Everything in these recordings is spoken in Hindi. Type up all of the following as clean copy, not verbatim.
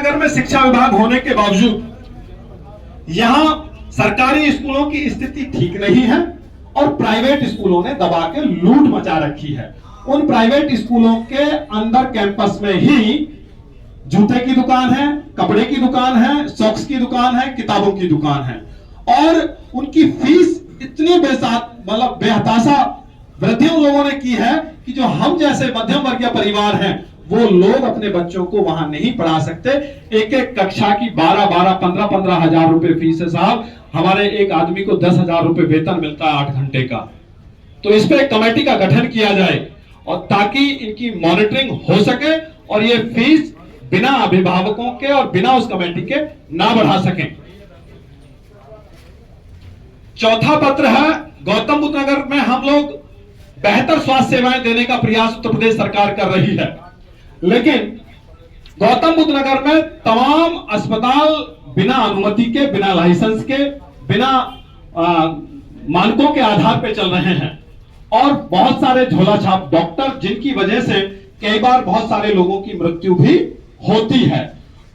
नगर में शिक्षा विभाग होने के बावजूद यहां सरकारी स्कूलों की स्थिति ठीक नहीं है और प्राइवेट स्कूलों ने दबा के लूट मचा रखी है। उन प्राइवेट स्कूलों के अंदर कैंपस में ही जूते की दुकान है, कपड़े की दुकान है, सॉक्स की दुकान है, किताबों की दुकान है और उनकी फीस इतनी मतलब बेहताशा वृद्धि उन लोगों ने की है कि जो हम जैसे मध्यम वर्गीय परिवार हैं वो लोग अपने बच्चों को वहां नहीं पढ़ा सकते। एक एक कक्षा की 12-12, 15-15 हजार रुपए फीस है साहब। हमारे एक आदमी को 10,000 रुपए वेतन मिलता है 8 घंटे का। तो इस पे एक कमेटी का गठन किया जाए और ताकि इनकी मॉनिटरिंग हो सके और ये फीस बिना अभिभावकों के और बिना उस कमेटी के ना बढ़ा सकें। चौथा पत्र है, गौतम बुद्ध नगर में हम लोग बेहतर स्वास्थ्य सेवाएं देने का प्रयास उत्तर प्रदेश सरकार कर रही है, लेकिन गौतम बुद्ध नगर में तमाम अस्पताल बिना अनुमति के, बिना लाइसेंस के, बिना मानकों के आधार पर चल रहे हैं और बहुत सारे झोला छाप डॉक्टर, जिनकी वजह से कई बार बहुत सारे लोगों की मृत्यु भी होती है।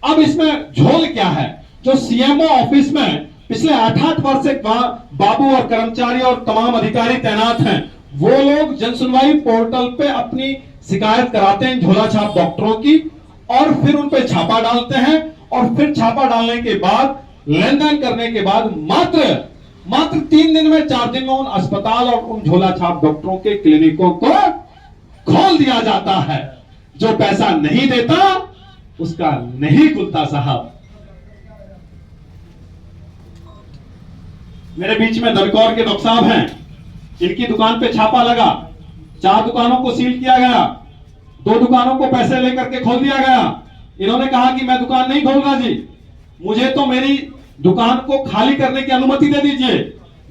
अब इसमें झोल क्या है? जो सीएमओ ऑफिस में पिछले 8-8 वर्ष से बाबू और कर्मचारी और तमाम अधिकारी तैनात हैं, वो लोग जनसुनवाई पोर्टल पे अपनी शिकायत कराते हैं झोला छाप डॉक्टरों की और फिर उन पे छापा डालते हैं और फिर छापा डालने के बाद, लेन देन करने के बाद मात्र 3 दिन में, 4 दिन में उन अस्पताल और उन झोला छाप डॉक्टरों के क्लिनिकों को खोल दिया जाता है। जो पैसा नहीं देता उसका नहीं खुलता साहब। मेरे बीच में दरकौर के डॉक्टर साहब हैं, इनकी दुकान पे छापा लगा, 4 दुकानों को सील किया गया, 2 दुकानों को पैसे लेकर के खोल दिया गया। इन्होंने कहा कि मैं दुकान नहीं खोल रहा जी, मुझे तो मेरी दुकान को खाली करने की अनुमति दे दीजिए।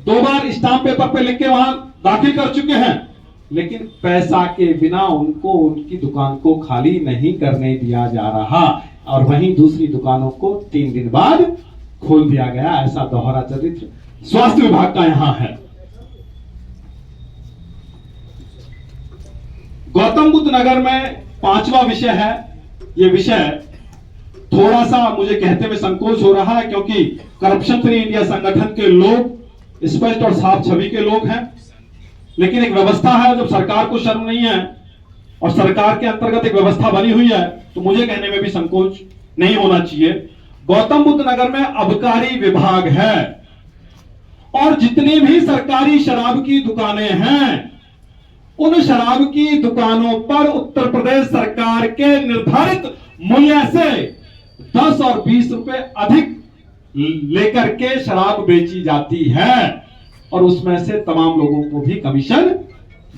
2 बार स्टाम्प पेपर पे लिख के वहां दाखिल कर चुके हैं, लेकिन पैसा के बिना उनको उनकी दुकान को खाली नहीं करने दिया जा रहा और वहीं दूसरी दुकानों को 3 दिन बाद खोल दिया गया। ऐसा दोहरा चरित्र स्वास्थ्य विभाग का यहां है। गौतम बुद्ध नगर में 5वां विषय है। यह विषय थोड़ा सा मुझे कहते में संकोच हो रहा है क्योंकि करप्शन फ्री इंडिया संगठन के लोग स्पष्ट और साफ छवि के लोग हैं, लेकिन एक व्यवस्था है, जब सरकार को शर्म नहीं है और सरकार के अंतर्गत एक व्यवस्था बनी हुई है तो मुझे कहने में भी संकोच नहीं होना चाहिए। गौतम बुद्ध नगर में आबकारी विभाग है और जितनी भी सरकारी शराब की दुकानें हैं, उन शराब की दुकानों पर उत्तर प्रदेश सरकार के निर्धारित मूल्य से 10 और 20 रुपए अधिक लेकर के शराब बेची जाती है और उसमें से तमाम लोगों को भी कमीशन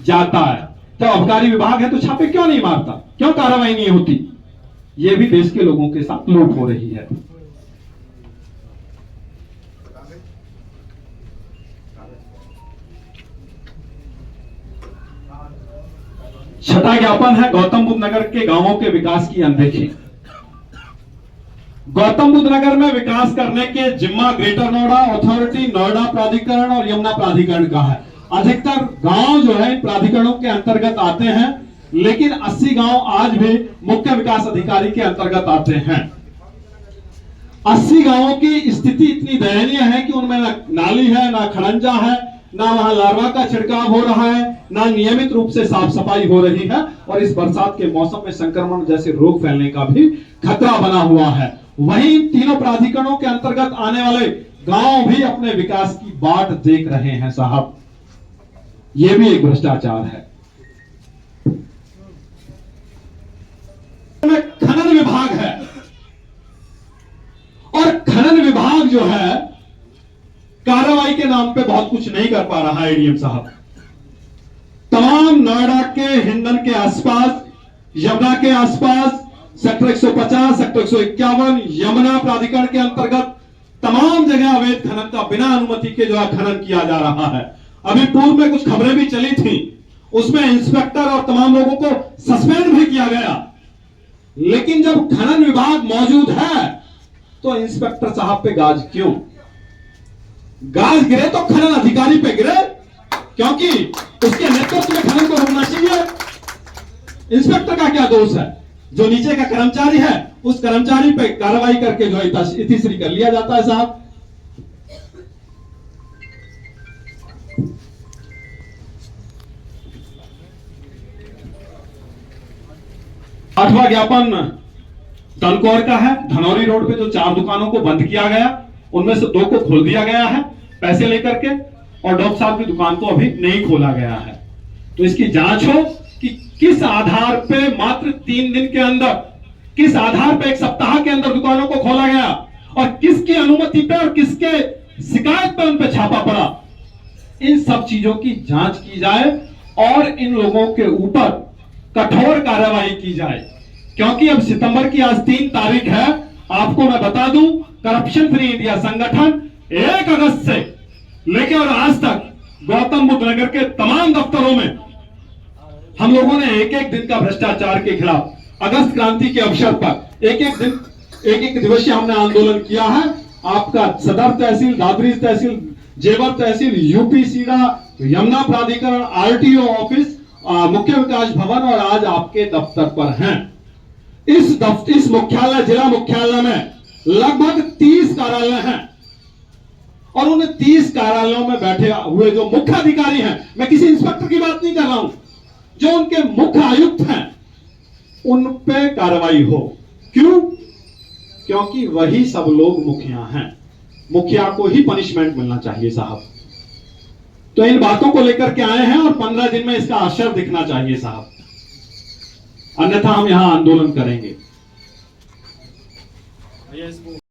जाता है। जब आबकारी विभाग है तो छापे क्यों नहीं मारता, क्यों कार्रवाई नहीं होती? यह भी देश के लोगों के साथ लूट हो रही है। छठा ज्ञापन है, गौतम बुद्ध नगर के गांवों के विकास की अनदेखी। गौतम बुद्ध नगर में विकास करने के जिम्मा ग्रेटर नोएडा अथॉरिटी, नोएडा प्राधिकरण और यमुना प्राधिकरण का है। अधिकतर गांव जो है प्राधिकरणों के अंतर्गत आते हैं, लेकिन 80 गांव आज भी मुख्य विकास अधिकारी के अंतर्गत आते हैं। 80 गांवों की स्थिति इतनी दयनीय है कि उनमें ना नाली है, ना खड़ंजा है, ना वहां लार्वा का छिड़काव हो रहा है, ना नियमित रूप से साफ सफाई हो रही है और इस बरसात के मौसम में संक्रमण जैसे रोग फैलने का भी खतरा बना हुआ है। वहीं तीनों प्राधिकरणों के अंतर्गत आने वाले गांव भी अपने विकास की बाट देख रहे हैं साहब। यह भी एक भ्रष्टाचार है। खनन विभाग है और खनन विभाग जो है कार्रवाई के नाम पे बहुत कुछ नहीं कर पा रहा है। एडीएम साहब तमाम नोएडा के हिंडन के आसपास, यमुना के आसपास, सेक्टर 150, सेक्टर 151, यमुना प्राधिकरण के अंतर्गत तमाम जगह अवैध खनन का बिना अनुमति के जो है खनन किया जा रहा है। अभी पूर्व में कुछ खबरें भी चली थी, उसमें इंस्पेक्टर और तमाम लोगों को सस्पेंड भी किया गया। लेकिन जब खनन विभाग मौजूद है तो इंस्पेक्टर साहब पे गाज क्यों? गाज गिरे तो खनन अधिकारी पे गिरे, क्योंकि उसके नेतृत्व में खनन को रोकना चाहिए। इंस्पेक्टर का क्या दोष है? जो नीचे का कर्मचारी है उस कर्मचारी पे कार्रवाई करके जो है इतिश्री कर लिया जाता है साहब। आठवां ज्ञापन तनकौर का है। धनौरी रोड पे जो 4 दुकानों को बंद किया गया, उनमें से 2 को खोल दिया गया है पैसे लेकर के, और डॉक्टर साहब की दुकान को अभी नहीं खोला गया है। तो इसकी जांच हो कि किस आधार पे मात्र 3 दिन के अंदर, किस आधार पे 1 सप्ताह के अंदर दुकानों को खोला गया, और किसकी अनुमति पे और किसके शिकायत पे उन पे छापा पड़ा। इन सब चीजों की जांच की जाए और इन लोगों के ऊपर कठोर कार्रवाई की जाए, क्योंकि अब सितंबर की आज 3 तारीख है। आपको मैं बता दूं, करप्शन फ्री इंडिया संगठन 1 अगस्त से लेके और आज तक गौतम बुद्ध नगर के तमाम दफ्तरों में हम लोगों ने एक दिन का भ्रष्टाचार के खिलाफ, अगस्त क्रांति के अवसर पर एक दिवसीय हमने आंदोलन किया है। आपका सदर तहसील, दादरी तहसील, जेवर तहसील, यूपी सीडा, यमुना प्राधिकरण, आरटीओ ऑफिस, मुख्य विकास भवन और आज आपके दफ्तर पर हैं। इस मुख्यालय, जिला मुख्यालय में लगभग 30 कार्यालय हैं, और उन 30 कार्यालयों में बैठे हुए जो मुख्य अधिकारी हैं, मैं किसी इंस्पेक्टर की बात नहीं कर रहा हूं, जो उनके मुख्य आयुक्त हैं, उन पे कार्रवाई हो। क्यों? क्योंकि वही सब लोग मुखिया हैं। मुखिया को ही पनिशमेंट मिलना चाहिए साहब। तो इन बातों को लेकर के आए हैं और 15 दिन में इसका असर दिखना चाहिए साहब, अन्यथा हम यहां आंदोलन करेंगे।